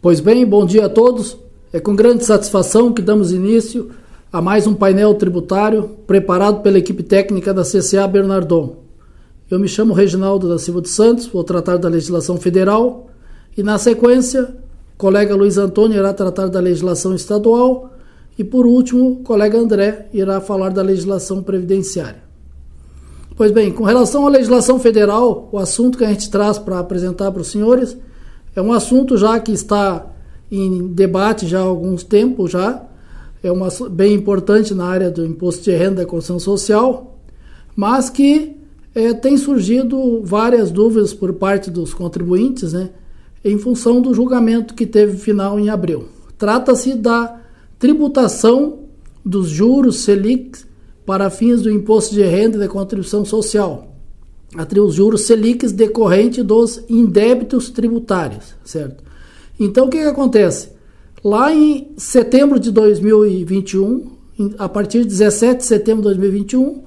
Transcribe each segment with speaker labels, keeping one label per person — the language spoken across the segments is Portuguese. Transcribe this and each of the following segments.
Speaker 1: Pois bem, bom dia a todos. É com grande satisfação que damos início a mais um painel tributário preparado pela equipe técnica da CCA Bernardon. Eu me chamo Reginaldo da Silva dos Santos, vou tratar da legislação federal e, na sequência, o colega Luiz Antônio irá tratar da legislação estadual e, por último, o colega André irá falar da legislação previdenciária. Pois bem, com relação à legislação federal, o assunto que a gente traz para apresentar para os senhores é um assunto já que está em debate já há alguns tempos já, bem importante na área do imposto de renda e construção social, mas que tem surgido várias dúvidas por parte dos contribuintes, em função do julgamento que teve final em abril. Trata-se da tributação dos juros Selic para fins do imposto de renda e da contribuição social. Os juros Selic decorrentes dos indébitos tributários, certo? Então, o que acontece? Lá em setembro de 2021, a partir de 17 de setembro de 2021,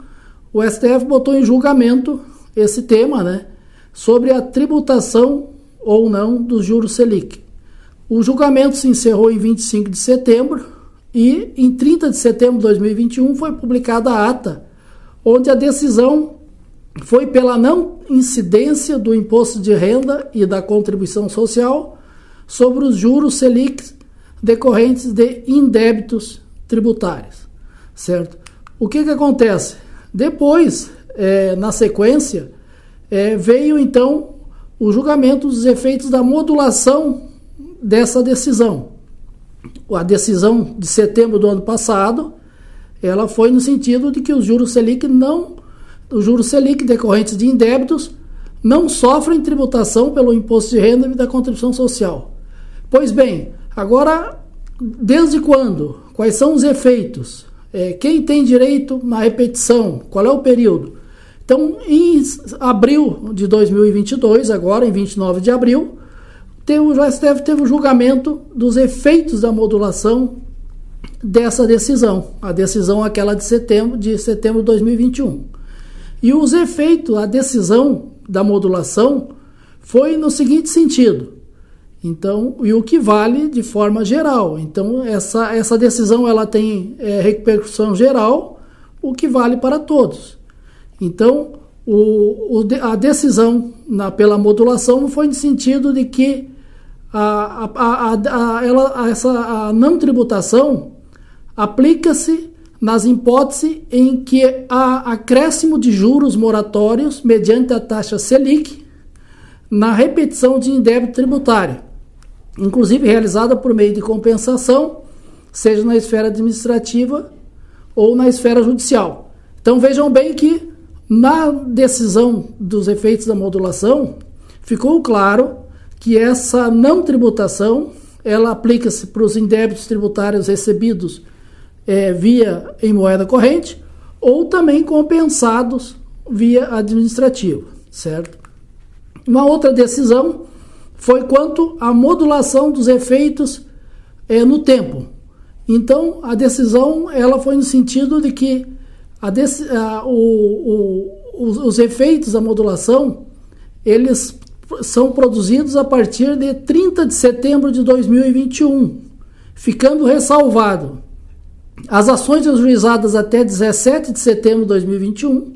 Speaker 1: o STF botou em julgamento esse tema, sobre a tributação ou não dos juros Selic. O julgamento se encerrou em 25 de setembro e em 30 de setembro de 2021 foi publicada a ata, onde a decisão foi pela não incidência do imposto de renda e da contribuição social sobre os juros Selic decorrentes de indébitos tributários, certo? O que acontece? Depois, na sequência, veio então o julgamento dos efeitos da modulação dessa decisão. A decisão de setembro do ano passado, ela foi no sentido de que os juros Selic decorrentes de indébitos não sofrem tributação pelo imposto de renda e da contribuição social. Pois bem, agora, desde quando? Quais são os efeitos? Quem tem direito na repetição? Qual é o período? Então, em abril de 2022, agora em 29 de abril, o STF teve o julgamento dos efeitos da modulação dessa decisão, a decisão aquela de setembro de 2021. E os efeitos, a decisão da modulação foi no seguinte sentido. Então, e o que vale de forma geral. Então, essa decisão ela tem repercussão geral, o que vale para todos. Então, a decisão pela modulação não foi no sentido de que essa não tributação aplica-se nas hipóteses em que há acréscimo de juros moratórios mediante a taxa Selic na repetição de indébito tributário, inclusive realizada por meio de compensação, seja na esfera administrativa ou na esfera judicial. Então vejam bem que na decisão dos efeitos da modulação ficou claro que essa não tributação ela aplica-se para os indébitos tributários recebidos via em moeda corrente ou também compensados via administrativo, certo? Uma outra decisão foi quanto à modulação dos efeitos no tempo. Então, a decisão ela foi no sentido de que os efeitos da modulação eles são produzidos a partir de 30 de setembro de 2021, ficando ressalvado as ações ajuizadas até 17 de setembro de 2021.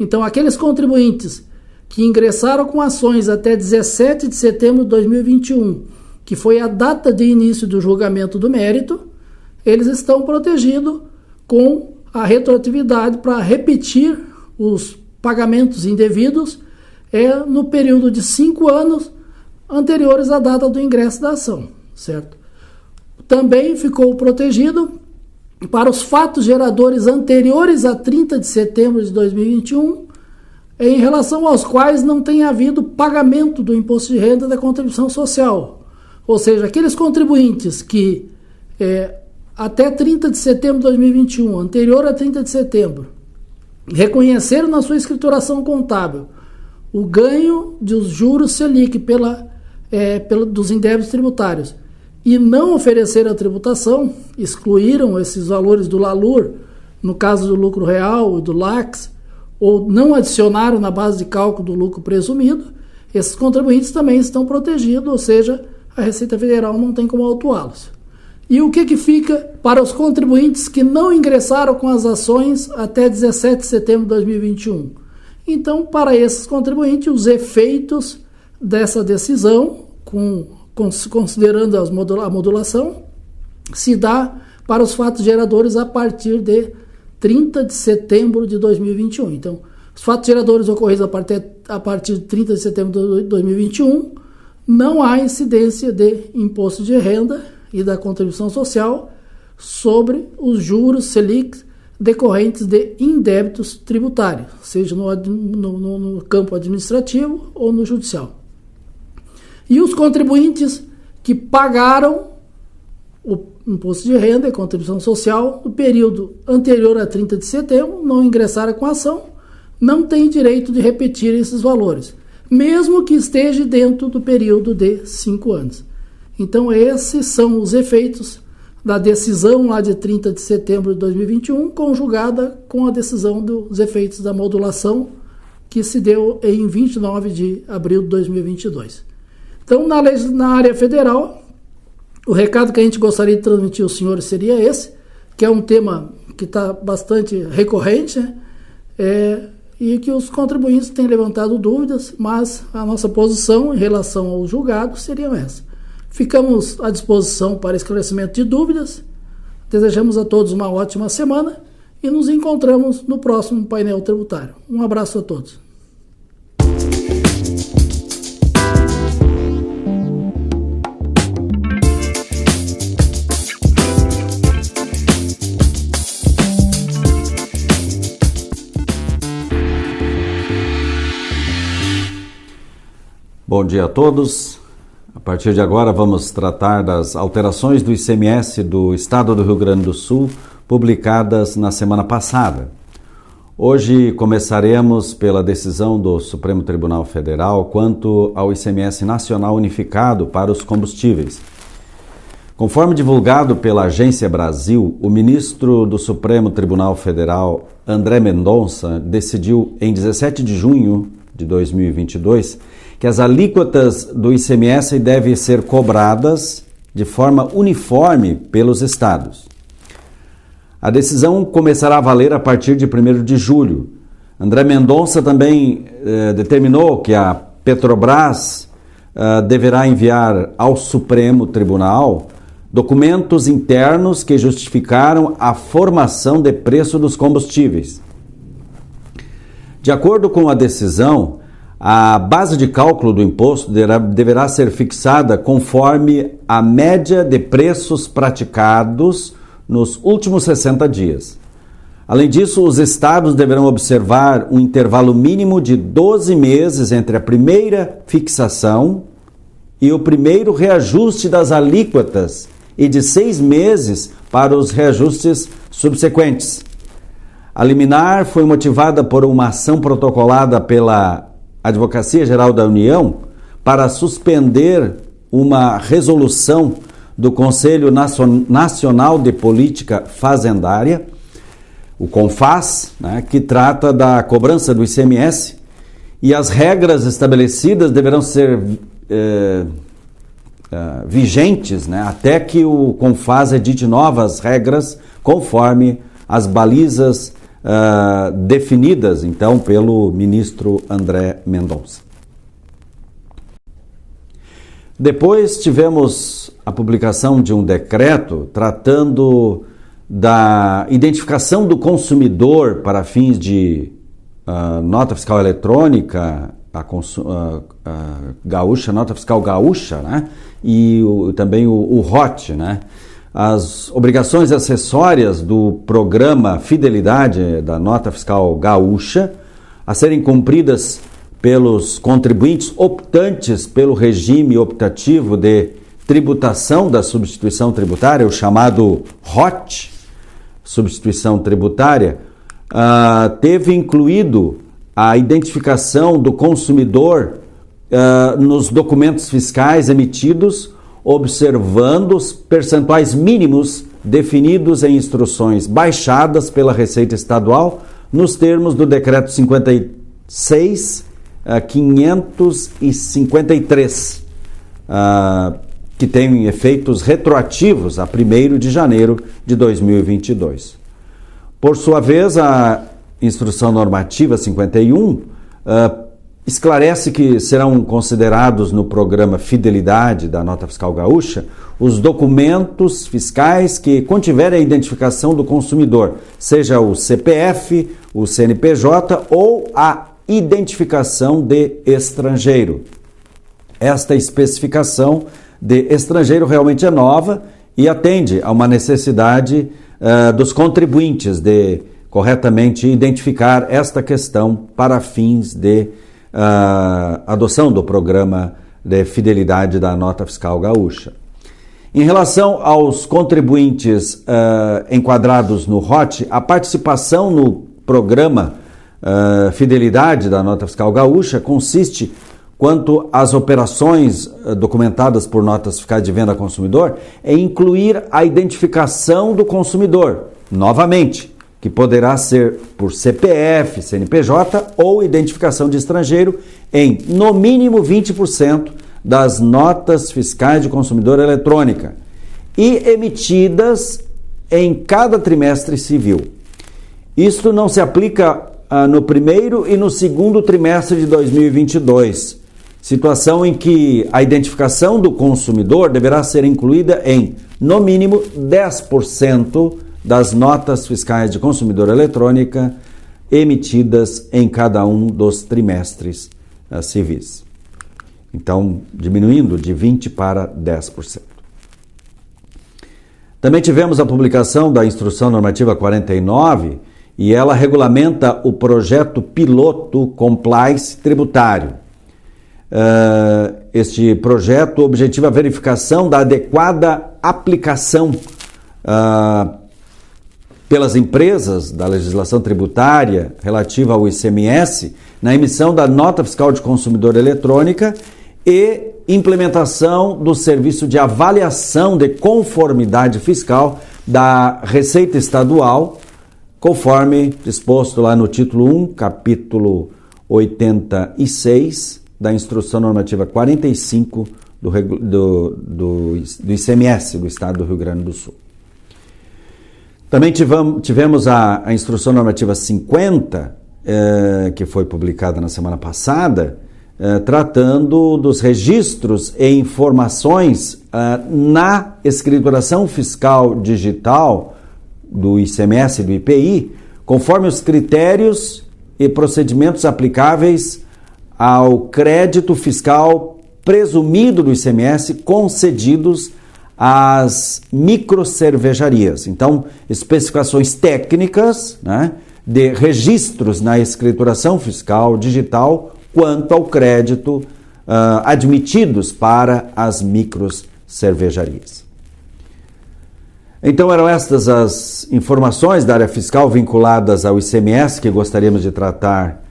Speaker 1: Então, aqueles contribuintes que ingressaram com ações até 17 de setembro de 2021, que foi a data de início do julgamento do mérito, eles estão protegidos com a retroatividade para repetir os pagamentos indevidos no período de 5 anos anteriores à data do ingresso da ação, certo? Também ficou protegido para os fatos geradores anteriores a 30 de setembro de 2021, em relação aos quais não tem havido pagamento do imposto de renda e da contribuição social. Ou seja, aqueles contribuintes que até 30 de setembro de 2021, anterior a 30 de setembro, reconheceram na sua escrituração contábil o ganho dos juros Selic dos indébitos tributários e não ofereceram a tributação, excluíram esses valores do LALUR, no caso do lucro real e do LACS, ou não adicionaram na base de cálculo do lucro presumido, esses contribuintes também estão protegidos, ou seja, a Receita Federal não tem como autuá-los. E o que fica para os contribuintes que não ingressaram com as ações até 17 de setembro de 2021? Então, para esses contribuintes, os efeitos dessa decisão, considerando a modulação, se dá para os fatos geradores a partir de 30 de setembro de 2021. Então, os fatos geradores ocorridos a partir de 30 de setembro de 2021, não há incidência de imposto de renda e da contribuição social sobre os juros Selic decorrentes de indébitos tributários, seja no campo administrativo ou no judicial. E os contribuintes que pagaram o imposto de renda e contribuição social no período anterior a 30 de setembro, não ingressaram com a ação, não têm direito de repetir esses valores, mesmo que esteja dentro do período de 5 anos. Então, esses são os efeitos da decisão lá de 30 de setembro de 2021, conjugada com a decisão dos efeitos da modulação que se deu em 29 de abril de 2022. Então, na área federal, o recado que a gente gostaria de transmitir aos senhores seria esse, que é um tema que está bastante recorrente, né? E que os contribuintes têm levantado dúvidas, mas a nossa posição em relação ao julgado seria essa. Ficamos à disposição para esclarecimento de dúvidas. Desejamos a todos uma ótima semana e nos encontramos no próximo painel tributário. Um abraço a todos.
Speaker 2: Bom dia a todos. A partir de agora vamos tratar das alterações do ICMS do Estado do Rio Grande do Sul, publicadas na semana passada. Hoje começaremos pela decisão do Supremo Tribunal Federal quanto ao ICMS nacional unificado para os combustíveis. Conforme divulgado pela Agência Brasil, o ministro do Supremo Tribunal Federal, André Mendonça, decidiu em 17 de junho de 2022 que as alíquotas do ICMS devem ser cobradas de forma uniforme pelos estados. A decisão começará a valer a partir de 1º de julho. André Mendonça também determinou que a Petrobras deverá enviar ao Supremo Tribunal documentos internos que justificaram a formação de preço dos combustíveis. De acordo com a decisão, a base de cálculo do imposto deverá ser fixada conforme a média de preços praticados nos últimos 60 dias. Além disso, os estados deverão observar um intervalo mínimo de 12 meses entre a primeira fixação e o primeiro reajuste das alíquotas e de 6 meses para os reajustes subsequentes. A liminar foi motivada por uma ação protocolada pela Advocacia Geral da União para suspender uma resolução do Conselho Nacional de Política Fazendária, o CONFAS, que trata da cobrança do ICMS, e as regras estabelecidas deverão ser vigentes até que o CONFAS edite novas regras conforme as balizas definidas, então, pelo ministro André Mendonça. Depois tivemos a publicação de um decreto tratando da identificação do consumidor para fins de nota fiscal eletrônica, a gaúcha, nota fiscal gaúcha, e também o ROT, As obrigações acessórias do programa Fidelidade da Nota Fiscal Gaúcha a serem cumpridas pelos contribuintes optantes pelo regime optativo de tributação da substituição tributária, o chamado ROT, substituição tributária, teve incluído a identificação do consumidor nos documentos fiscais emitidos, observando os percentuais mínimos definidos em instruções baixadas pela Receita Estadual nos termos do Decreto 56.553, que tem efeitos retroativos a 1º de janeiro de 2022. Por sua vez, a Instrução Normativa 51 esclarece que serão considerados no programa Fidelidade da Nota Fiscal Gaúcha os documentos fiscais que contiverem a identificação do consumidor, seja o CPF, o CNPJ ou a identificação de estrangeiro. Esta especificação de estrangeiro realmente é nova e atende a uma necessidade dos contribuintes de corretamente identificar esta questão para fins de adoção do programa de fidelidade da Nota Fiscal Gaúcha. Em relação aos contribuintes enquadrados no ROT, a participação no programa Fidelidade da Nota Fiscal Gaúcha consiste, quanto às operações documentadas por notas fiscais de venda ao consumidor, em incluir a identificação do consumidor, novamente, que poderá ser por CPF, CNPJ ou identificação de estrangeiro em, no mínimo, 20% das notas fiscais de consumidor eletrônica e emitidas em cada trimestre civil. Isto não se aplica no primeiro e no segundo trimestre de 2022, situação em que a identificação do consumidor deverá ser incluída em, no mínimo, 10% das notas fiscais de consumidor eletrônica emitidas em cada um dos trimestres civis. Então, diminuindo de 20% para 10%. Também tivemos a publicação da Instrução Normativa 49 e ela regulamenta o projeto piloto Compliance Tributário. Este projeto objetiva a verificação da adequada aplicação pelas empresas da legislação tributária relativa ao ICMS na emissão da nota fiscal de consumidor eletrônica e implementação do serviço de avaliação de conformidade fiscal da Receita Estadual, conforme disposto lá no título 1, capítulo 86 da Instrução Normativa 45 do ICMS do Estado do Rio Grande do Sul. Também tivemos a Instrução Normativa 50, que foi publicada na semana passada, tratando dos registros e informações na escrituração fiscal digital do ICMS e do IPI, conforme os critérios e procedimentos aplicáveis ao crédito fiscal presumido do ICMS concedidos às microcervejarias. Então, especificações técnicas, né, de registros na escrituração fiscal digital quanto ao crédito admitidos para as microcervejarias. Então, eram estas as informações da área fiscal vinculadas ao ICMS que gostaríamos de tratar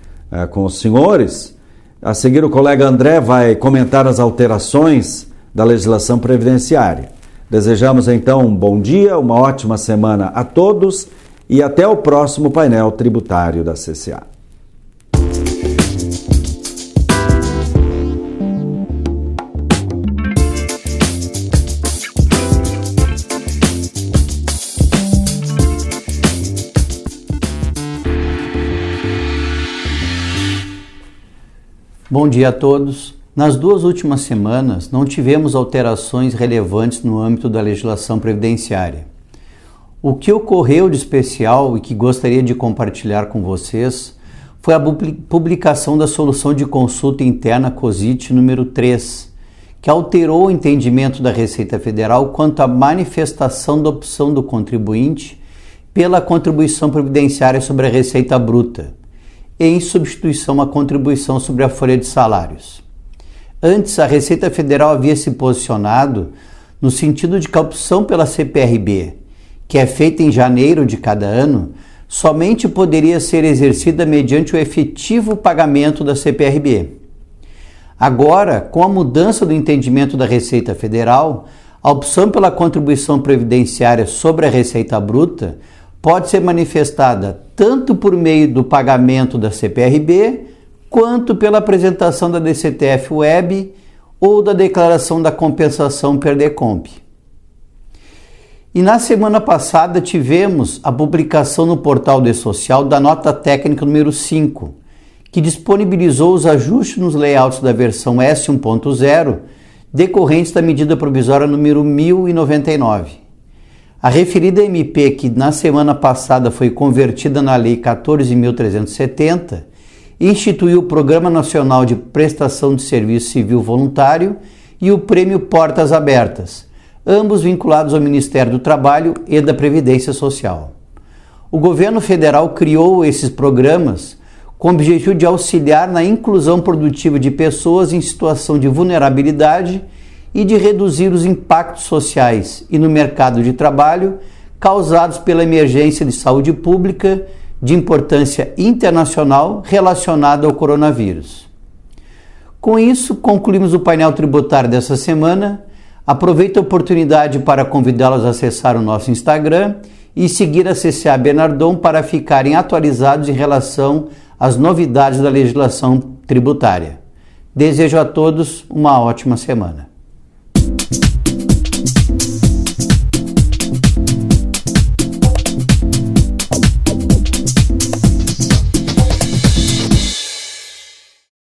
Speaker 2: com os senhores. A seguir, o colega André vai comentar as alterações da legislação previdenciária. Desejamos, então, um bom dia, uma ótima semana a todos e até o próximo painel tributário da CCA.
Speaker 3: Bom dia a todos. Nas 2 últimas semanas, não tivemos alterações relevantes no âmbito da legislação previdenciária. O que ocorreu de especial e que gostaria de compartilhar com vocês foi a publicação da Solução de Consulta Interna COSIT número 3, que alterou o entendimento da Receita Federal quanto à manifestação da opção do contribuinte pela contribuição previdenciária sobre a receita bruta, em substituição à contribuição sobre a folha de salários. Antes, a Receita Federal havia se posicionado no sentido de que a opção pela CPRB, que é feita em janeiro de cada ano, somente poderia ser exercida mediante o efetivo pagamento da CPRB. Agora, com a mudança do entendimento da Receita Federal, a opção pela contribuição previdenciária sobre a receita bruta pode ser manifestada tanto por meio do pagamento da CPRB, quanto pela apresentação da DCTF Web ou da declaração da compensação Perdecomp. E na semana passada tivemos a publicação no portal do E-Social da nota técnica número 5, que disponibilizou os ajustes nos layouts da versão S1.0 decorrentes da medida provisória número 1099. A referida MP, que na semana passada foi convertida na Lei 14.370, instituiu o Programa Nacional de Prestação de Serviço Civil Voluntário e o Prêmio Portas Abertas, ambos vinculados ao Ministério do Trabalho e da Previdência Social. O governo federal criou esses programas com o objetivo de auxiliar na inclusão produtiva de pessoas em situação de vulnerabilidade e de reduzir os impactos sociais e no mercado de trabalho causados pela emergência de saúde pública de importância internacional relacionada ao coronavírus. Com isso, concluímos o painel tributário dessa semana. Aproveito a oportunidade para convidá-los a acessar o nosso Instagram e seguir a CCA Bernardon para ficarem atualizados em relação às novidades da legislação tributária. Desejo a todos uma ótima semana.